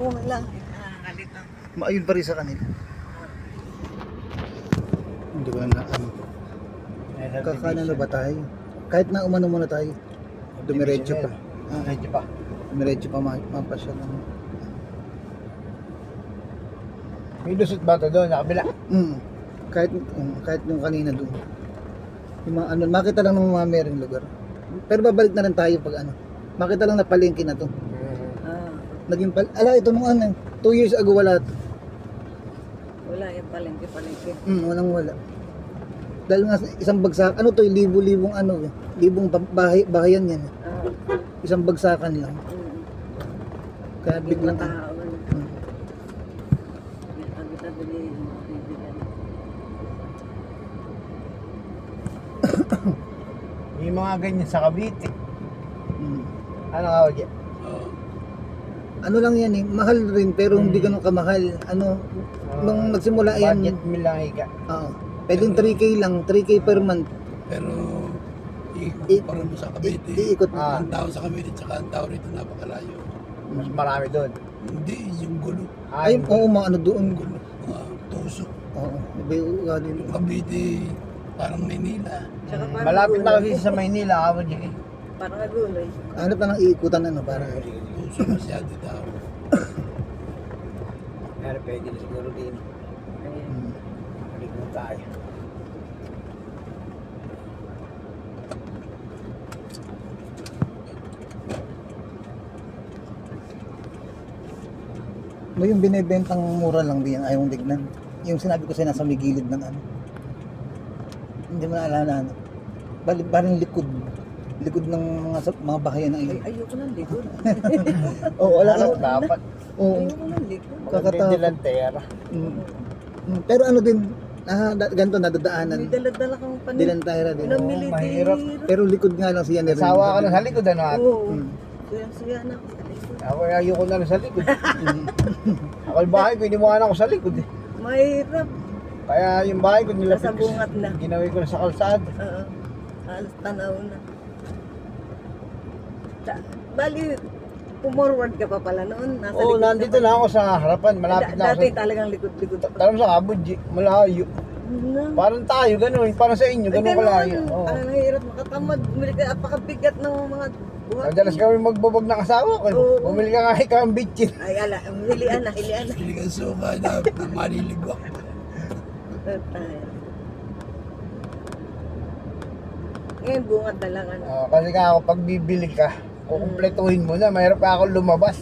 bunga lang. Kalit lang. Maayun pa rin sa kanila. Hindi ko na ano. Kakanan na ba tayo? Kahit na umano muna tayo. Dumiretso pa. Medyo pa. Dumiretso pa mapasya lang. May lusot ba ito doon? Sa kabila? Kahit yung kanina doon. Yung mga ano, makita lang ng mga merong lugar. Pero babalik na rin tayo pag ano. Makita lang na palengke na to. Naging ito nung ano, 2 years ago wala to. Wala yung palengke. Walang wala. Dahil nga isang bagsak, ano to, libo-libong ano, libong bahayan yan. Isang bagsakan lang. Kaya biglang tao. Tabi-tabi yung mga bibigan. May mga ganyan sa Cavite. Ano nga wag yan? Ano lang yan eh, mahal rin pero hindi ganun kamahal. Ano, nung nagsimula yan, Budget meal lang higa. pwedeng 3K lang, 3K per month. Pero ikumpara mo sa Cavite, Iikot ang tao sa Cavite tsaka ang tao rito napakalayo. Mas marami doon. Hindi, yung gulo, Ay, oo, mga ano doon. gulo, mga tusok. Oo, iba yung ugali. Yung Cavite, parang Maynila. Tsaka parang Malapit na guloy. kasi sa Maynila, ako dyan. Parang naguloy. Hanap na ng iikutan ano, para Tusok masyado tao. Pero pwede na siguro din. Balik na tayo. mo yung binebentang mura lang din, ayaw mong tignan. Yung sinabi ko sa'yo nasa may gilid ng ano. Hindi mo naalala ano. Parang likod ng mga bahayan ng Ay, ayoko ng likod. Oo, wala Ano, ka. dapat. Oo. Ayoko ng likod. Kakatakot. Dilantera. Pero ano din, ganito nadadaanan. May dala-dala kang panin. Dilantayra din. Ilang Oo, militira. mahirap. Pero likod nga lang siya nila. Sawa ka na sa likod, ano ate? Oo. Mm. Suya na ako sa likod. Ako ayoko na rin sa likod. Ako yung bahay ko, iniwanan ko sa likod eh. Mahirap. Kaya yung bahay ko nilapit Nasa bungat na. Ginawi ko na sa kalsada. Oo. Halos tanaw na. Bali, pumorward ka pa pala noon. Nasa Oo, likod nandito ka pa. na ako sa harapan. Malapit na ako Dati sa... talagang likod-likod. Talam sa kabudji, malayo. Parang tayo, ganun. Parang sa inyo, ganun kalayo. Oo. Ang nahihirap makatamad. Bumili ka, apakabigat ng mga buhat. Madalas kami magbabag ng asawa ko. Oo. Bumili ka nga ikaw ang bitchin. Ay, hilian na. Pili ka suka na maliligwak. Ngayon, bungat na lang. Kasi nga ako, pag bibili ka, kukumpletuhin mo na, mahirap ka ako lumabas.